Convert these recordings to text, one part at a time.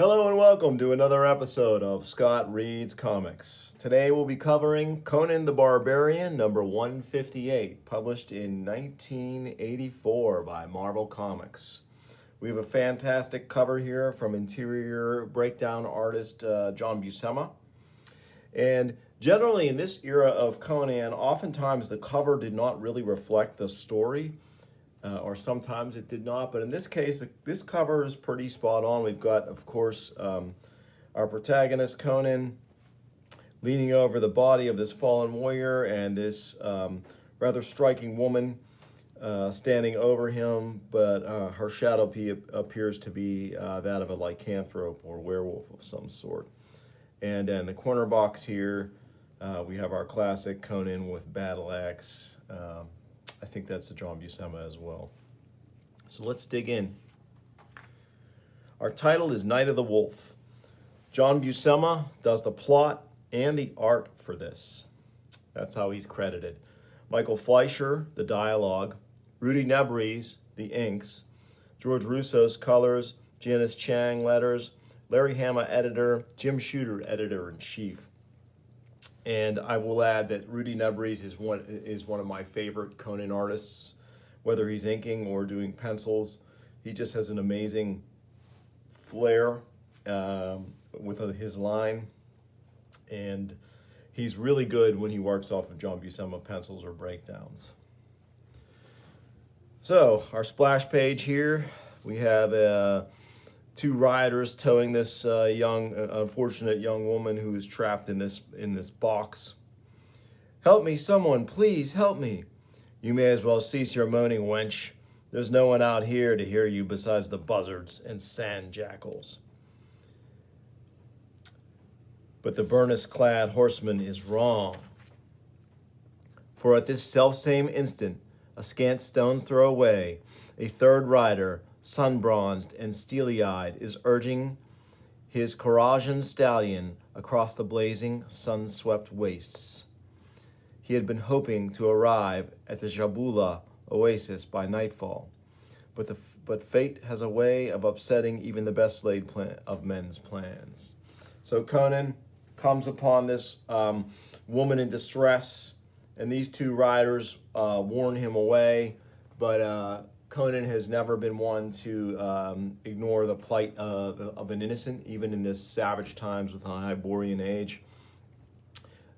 Hello and welcome to another episode of Scott Reads Comics. Today we'll be covering Conan the Barbarian, number 158, published in 1984 by Marvel Comics. We have a fantastic cover here from interior breakdown artist John Buscema. And generally in this era of Conan, oftentimes the cover did not really reflect the story. Or sometimes it did not, but in this case, this cover is pretty spot on. We've got, of course, our protagonist, Conan, leaning over the body of this fallen warrior, and this rather striking woman standing over him, but her shadow appears to be that of a lycanthrope or werewolf of some sort. And in the corner box here, we have our classic Conan with battle axe. I think that's a John Buscema as well. So let's dig in. Our title is Night of the Wolf. John Buscema does the plot and the art for this. That's how he's credited. Michael Fleischer, the dialogue. Rudy Nebres, the inks. George Russo's colors. Janice Chang, letters. Larry Hama, editor. Jim Shooter, editor-in-chief. And I will add that Rudy Nebres is one of my favorite Conan artists, whether he's inking or doing pencils. He just has an amazing flair with his line, and he's really good when he works off of John Buscema pencils or breakdowns. So our splash page here, we have two riders towing this unfortunate young woman who is trapped in this box. Help me, someone, please help me. You may as well cease your moaning, wench. There's no one out here to hear you besides the buzzards and sand jackals. But the burnous-clad horseman is wrong. For at this selfsame instant, a scant stone's throw away, a third rider, sun-bronzed and steely-eyed, is urging his Corajan stallion across the blazing, sun-swept wastes. He had been hoping to arrive at the Jabula oasis by nightfall, but fate has a way of upsetting even the best laid of men's plans. So Conan comes upon this woman in distress, and these two riders warn him away, but Conan has never been one to ignore the plight of an innocent, even in this savage times with the Hyborian age.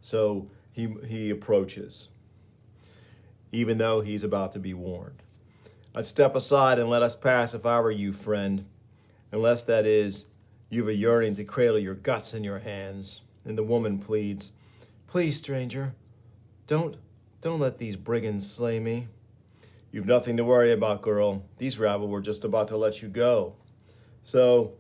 So he approaches, even though he's about to be warned. I'd step aside and let us pass if I were you, friend, unless, that is, you've a yearning to cradle your guts in your hands. And the woman pleads, please, stranger, don't let these brigands slay me. You've nothing to worry about, girl. These rabble were just about to let you go. So,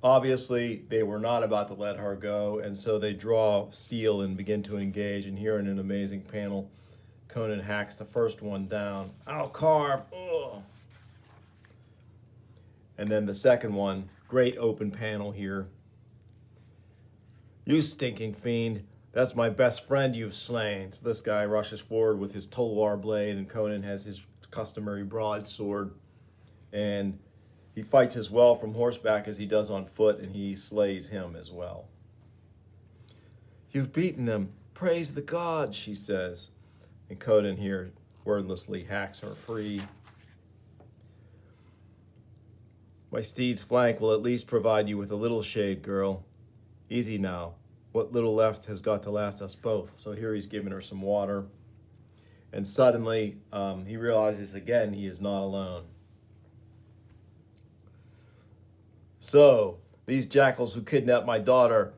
obviously, they were not about to let her go, and so they draw steel and begin to engage. And here in an amazing panel, Conan hacks the first one down. I'll carve. Ugh. And then the second one, great open panel here. You stinking fiend. That's my best friend you've slain. So this guy rushes forward with his tulwar blade, and Conan has his customary broadsword. And he fights as well from horseback as he does on foot, and he slays him as well. You've beaten them. Praise the gods, she says. And Conan here wordlessly hacks her free. My steed's flank will at least provide you with a little shade, girl. Easy now. What little left has got to last us both. So here he's giving her some water. And suddenly he realizes again he is not alone. So, these jackals who kidnapped my daughter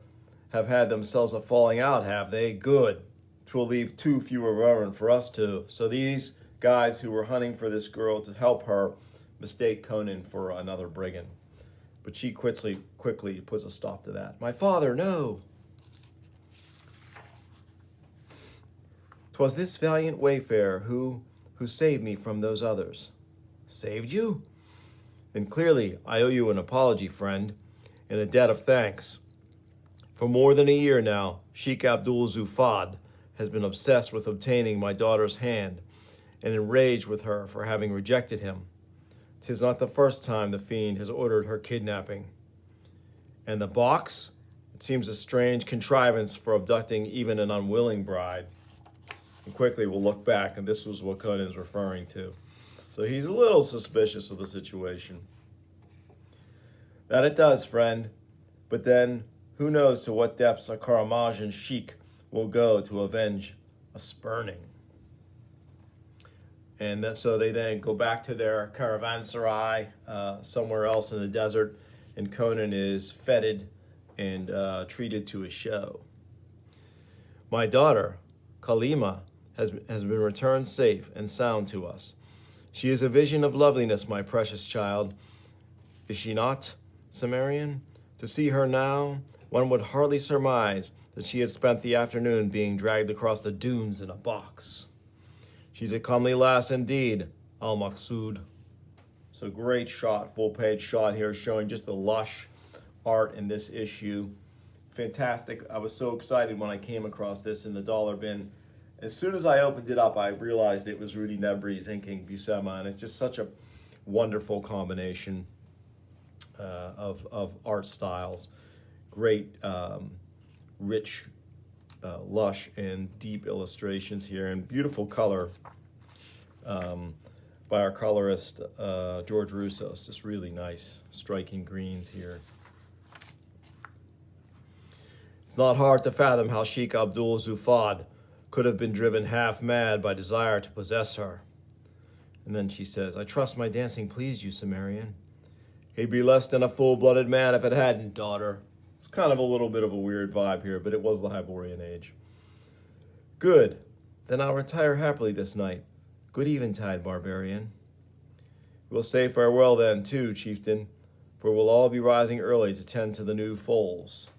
have had themselves a falling out, have they? Good. 'Twill leave two fewer vermin for us two. So these guys who were hunting for this girl to help her mistake Conan for another brigand. But she quickly puts a stop to that. My father, no! 'Twas this valiant wayfarer who saved me from those others. Saved you? Then clearly I owe you an apology, friend, and a debt of thanks. For more than a year now, Sheikh Abdul Zufad has been obsessed with obtaining my daughter's hand and enraged with her for having rejected him. 'Tis not the first time the fiend has ordered her kidnapping. And the box? It seems a strange contrivance for abducting even an unwilling bride. And quickly we'll look back, and this was what Conan's referring to. So he's a little suspicious of the situation. That it does, friend. But then, who knows to what depths a Karamajin sheik will go to avenge a spurning. And so they then go back to their caravanserai somewhere else in the desert, and Conan is feted and treated to a show. My daughter, Kalima, has been returned safe and sound to us. She is a vision of loveliness, my precious child. Is she not, Cimmerian? To see her now, one would hardly surmise that she had spent the afternoon being dragged across the dunes in a box. She's a comely lass indeed, Al-Maqsood. So great shot, full-page shot here showing just the lush art in this issue. Fantastic. I was so excited when I came across this in the dollar bin. As soon as I opened it up, I realized it was Rudy Nebres inking Buscema, and it's just such a wonderful combination of art styles. Great, rich, lush, and deep illustrations here, and beautiful color by our colorist, George Russo. It's just really nice, striking greens here. It's not hard to fathom how Sheikh Abdul Zufad could have been driven half mad by desire to possess her. And then she says, I trust my dancing pleased you, Cimmerian. He'd be less than a full-blooded man if it hadn't, daughter. It's kind of a little bit of a weird vibe here, but it was the Hyborian age. Good. Then I'll retire happily this night. Good eventide, Barbarian. We'll say farewell then, too, chieftain, for we'll all be rising early to tend to the new foals.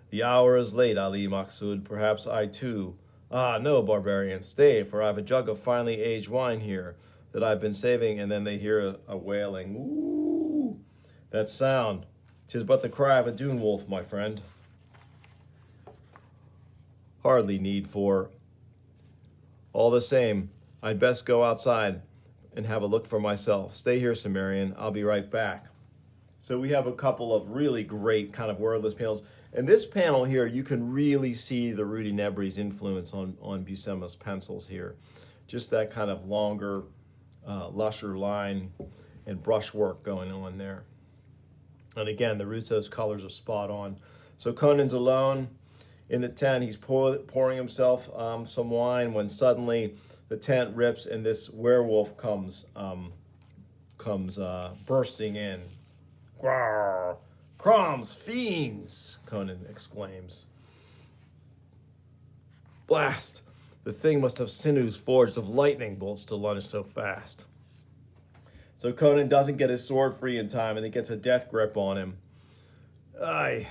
The hour is late, Ali Maqsood. Perhaps I, too. Ah, no, Barbarian, stay, for I've a jug of finely aged wine here that I've been saving. And then they hear a wailing. Ooh, that sound. 'Tis but the cry of a dune wolf, my friend. Hardly need for. All the same, I'd best go outside and have a look for myself. Stay here, Cimmerian. I'll be right back. So we have a couple of really great kind of wordless panels. And this panel here, you can really see the Rudy Nebres influence on Buscema's pencils here. Just that kind of longer, lusher line and brushwork going on there. And again, the Russo's colors are spot on. So Conan's alone in the tent. He's pouring himself some wine when suddenly the tent rips and this werewolf comes bursting in. Grrr! Croms, fiends! Conan exclaims. Blast! The thing must have sinews forged of lightning bolts to lunge so fast. So Conan doesn't get his sword free in time, and he gets a death grip on him. Aye,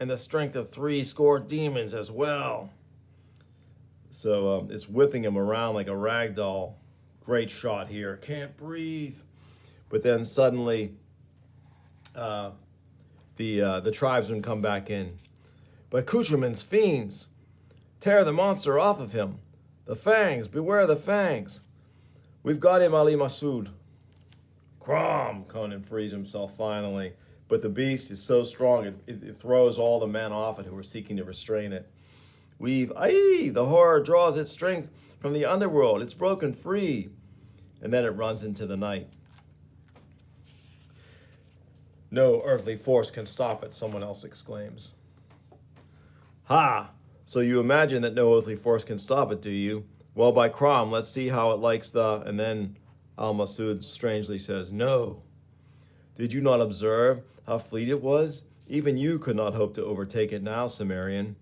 and the strength of 70 demons as well. So it's whipping him around like a rag doll. Great shot here. Can't breathe. But then suddenly, the tribesmen come back in. By Couchreman's fiends, tear the monster off of him. The fangs, beware the fangs. We've got him, Ali Maqsood. Crom! Conan frees himself finally. But the beast is so strong, it throws all the men off it who are seeking to restrain it. The horror draws its strength from the underworld. It's broken free. And then it runs into the night. No earthly force can stop it, someone else exclaims. Ha! So you imagine that no earthly force can stop it, do you? Well, by Crom, let's see how it likes the... And then Al-Maqsood strangely says, no. Did you not observe how fleet it was? Even you could not hope to overtake it now, Cimmerian.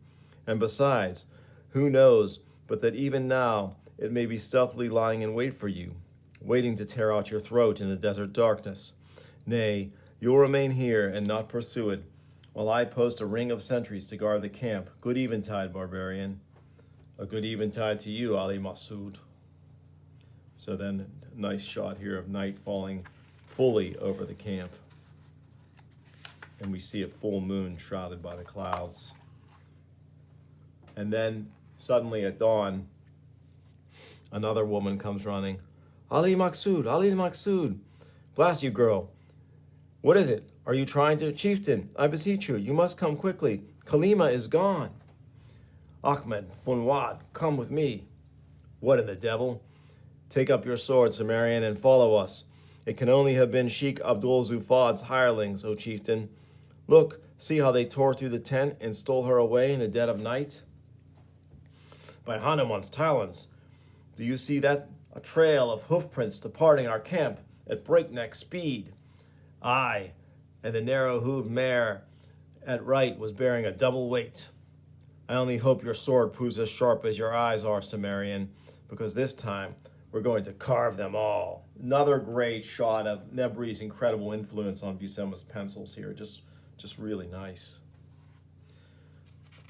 And besides, who knows but that even now it may be stealthily lying in wait for you, waiting to tear out your throat in the desert darkness. Nay, you'll remain here and not pursue it, while I post a ring of sentries to guard the camp. Good eventide, Barbarian. A good eventide to you, Ali Maqsood. So then, a nice shot here of night falling fully over the camp. And we see a full moon shrouded by the clouds. And then, suddenly at dawn, another woman comes running. Ali Maqsood, Ali Maqsood. Blast you, girl. What is it? Are you trying to? Chieftain, I beseech you, you must come quickly. Kalima is gone. Ahmed, Funwad, come with me. What in the devil? Take up your sword, Cimmerian, and follow us. It can only have been Sheik Abdul Zufad's hirelings, O chieftain. Look, see how they tore through the tent and stole her away in the dead of night? By Hanuman's talons, do you see that? A trail of hoofprints departing our camp at breakneck speed. Aye, and the narrow-hooved mare at right was bearing a double weight. I only hope your sword proves as sharp as your eyes are, Cimmerian, because this time we're going to carve them all. Another great shot of Nebri's incredible influence on Buscema's pencils here. Just really nice.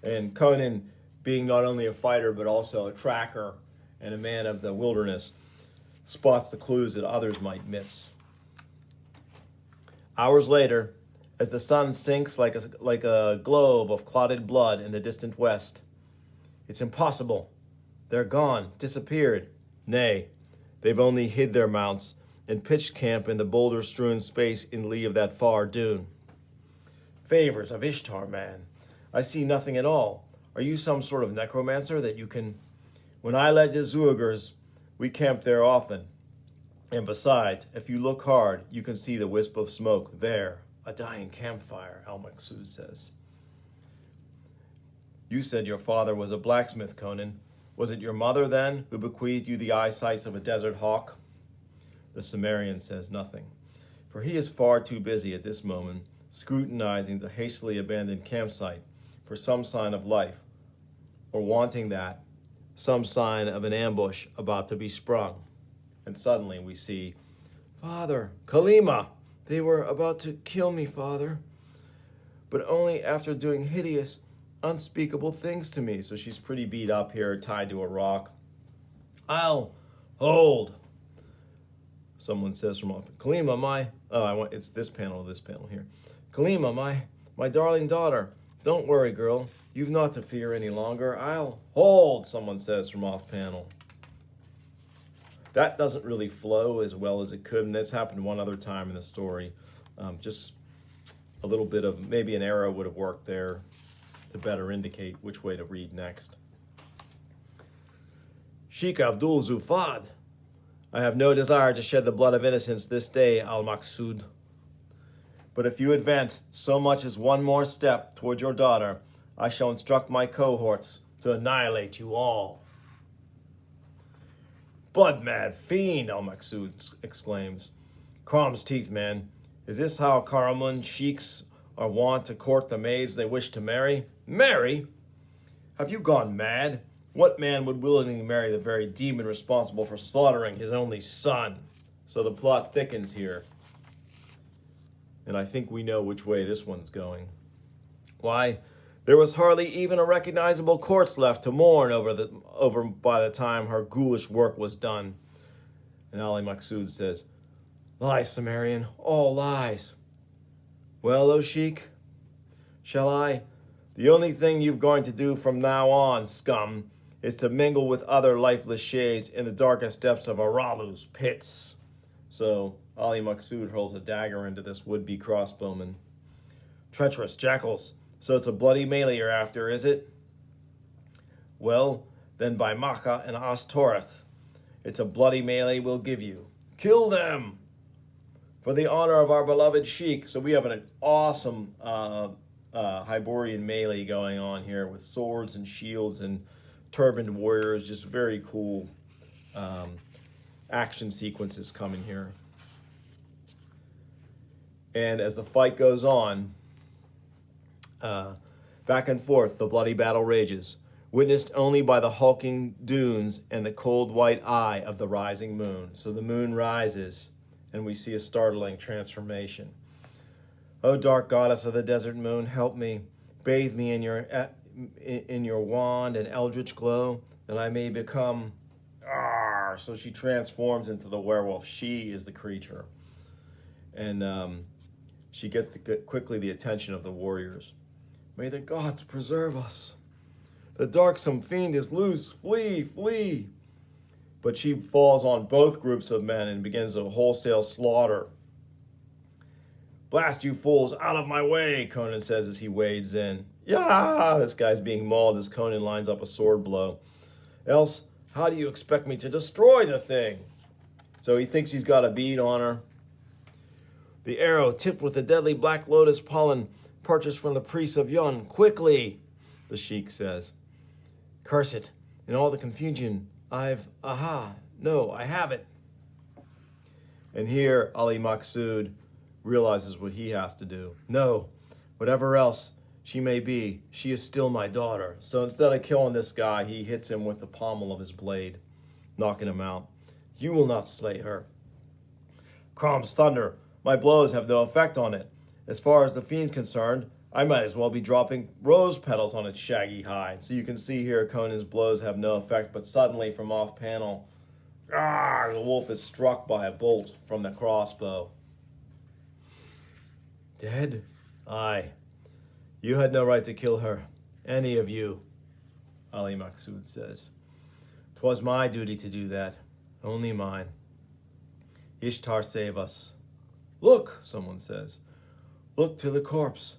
And Conan, being not only a fighter but also a tracker and a man of the wilderness, spots the clues that others might miss. Hours later, as the sun sinks like a globe of clotted blood in the distant west, it's impossible. They're gone, disappeared. Nay, they've only hid their mounts and pitched camp in the boulder-strewn space in lee of that far dune. Favors of Ishtar, man. I see nothing at all. Are you some sort of necromancer that you can... When I led the Zuagers, we camped there often. And besides, if you look hard, you can see the wisp of smoke there. A dying campfire, Al-Maqsud says. You said your father was a blacksmith, Conan. Was it your mother, then, who bequeathed you the eyesight of a desert hawk? The Cimmerian says nothing, for he is far too busy at this moment scrutinizing the hastily abandoned campsite for some sign of life, or wanting that, some sign of an ambush about to be sprung. And suddenly we see, Father, Kalima! They were about to kill me, Father, but only after doing hideous, unspeakable things to me. So she's pretty beat up here, tied to a rock. I'll hold. Someone says from off, Kalima, it's this panel here. Kalima, my darling daughter, don't worry, girl. You've not to fear any longer. I'll hold, someone says from off panel. That doesn't really flow as well as it could, and this happened one other time in the story. Just a little bit of, maybe an arrow would have worked there to better indicate which way to read next. Sheik Abdul Zufad, I have no desire to shed the blood of innocence this day, Al-Maqsud. But if you advance so much as one more step toward your daughter, I shall instruct my cohorts to annihilate you all. Blood-mad fiend, Al-Maqsud exclaims. Crom's teeth, man. Is this how Karamun sheiks are wont to court the maids they wish to marry? Marry? Have you gone mad? What man would willingly marry the very demon responsible for slaughtering his only son? So the plot thickens here. And I think we know which way this one's going. Why, there was hardly even a recognizable corpse left to mourn over by the time her ghoulish work was done. And Al-Maqsud says, Lies, Cimmerian, all lies. Well, O Sheik, shall I? The only thing you've going to do from now on, scum, is to mingle with other lifeless shades in the darkest depths of Aralu's pits. So Al-Maqsud hurls a dagger into this would-be crossbowman. Treacherous jackals. So it's a bloody melee you're after, is it? Well, then by Makkah and Astoreth, it's a bloody melee we'll give you. Kill them! For the honor of our beloved Sheik. So we have an awesome Hyborian melee going on here with swords and shields and turbaned warriors. Just very cool action sequences coming here. And as the fight goes on, back and forth, the bloody battle rages, witnessed only by the hulking dunes and the cold white eye of the rising moon. So the moon rises, and we see a startling transformation. O dark goddess of the desert moon, help me. Bathe me in your wand and eldritch glow, that I may become... So she transforms into the werewolf. She is the creature. And she gets quickly the attention of the warriors. May the gods preserve us. The darksome fiend is loose. Flee, flee. But she falls on both groups of men and begins a wholesale slaughter. Blast you fools out of my way, Conan says as he wades in. Yeah, this guy's being mauled as Conan lines up a sword blow. Else, how do you expect me to destroy the thing? So he thinks he's got a bead on her. The arrow, tipped with the deadly black lotus pollen, purchased from the priest of Yun. Quickly, the sheik says. Curse it. In all the confusion, I have it. And here, Ali Maksud realizes what he has to do. No, whatever else she may be, she is still my daughter. So instead of killing this guy, he hits him with the pommel of his blade, knocking him out. You will not slay her. Crom's thunder. My blows have no effect on it. As far as the fiend's concerned, I might as well be dropping rose petals on its shaggy hide. So you can see here Conan's blows have no effect, but suddenly from off panel, the wolf is struck by a bolt from the crossbow. Dead? Aye. You had no right to kill her. Any of you, Ali Maksud says. 'Twas my duty to do that. Only mine. Ishtar save us. Look, someone says. Look to the corpse.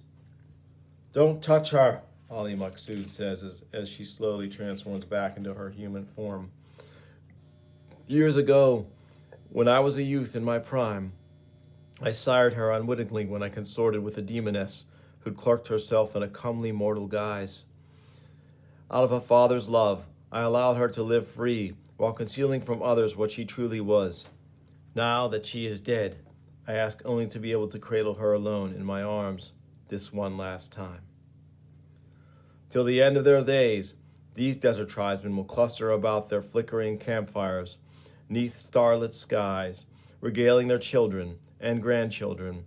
Don't touch her, Ali Maksud says as she slowly transforms back into her human form. Years ago, when I was a youth in my prime, I sired her unwittingly when I consorted with a demoness who'd cloaked herself in a comely mortal guise. Out of a father's love, I allowed her to live free while concealing from others what she truly was. Now that she is dead, I ask only to be able to cradle her alone in my arms this one last time. Till the end of their days, these desert tribesmen will cluster about their flickering campfires, 'neath starlit skies, regaling their children and grandchildren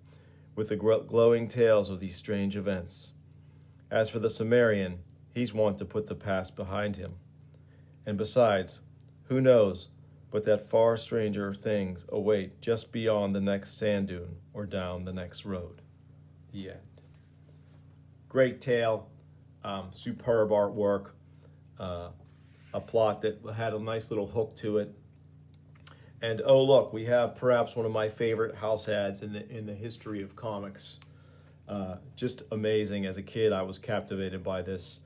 with the glowing tales of these strange events. As for the Sumerian, he's wont to put the past behind him. And besides, who knows but that far stranger things await just beyond the next sand dune or down the next road. The end. Great tale, superb artwork, a plot that had a nice little hook to it. And oh look, we have perhaps one of my favorite house ads in the history of comics. Just amazing. As a kid, I was captivated by this,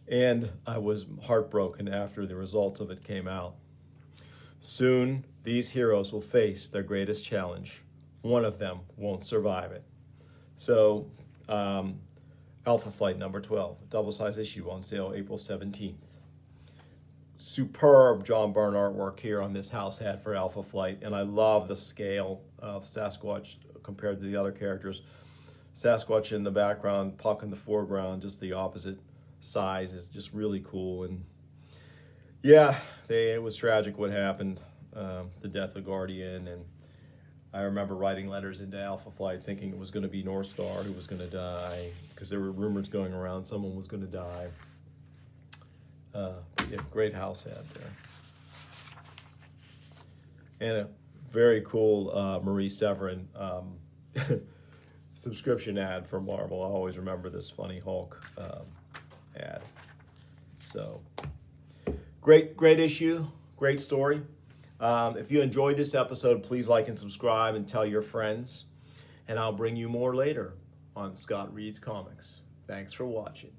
and I was heartbroken after the results of it came out. Soon, these heroes will face their greatest challenge. One of them won't survive it. So, Alpha Flight number 12, double-size issue on sale April 17th. Superb John Byrne artwork here on this house hat for Alpha Flight, and I love the scale of Sasquatch compared to the other characters. Sasquatch in the background, Puck in the foreground, just the opposite size is just really cool. And yeah, it was tragic what happened, the death of Guardian, and I remember writing letters into Alpha Flight thinking it was going to be North Star who was going to die, because there were rumors going around someone was going to die. Yeah, great house ad there. And a very cool Marie Severin subscription ad for Marvel. I always remember this funny Hulk ad. So, great issue, great story. If you enjoyed this episode, please like and subscribe and tell your friends. And I'll bring you more later on Scott Reads Comics. Thanks for watching.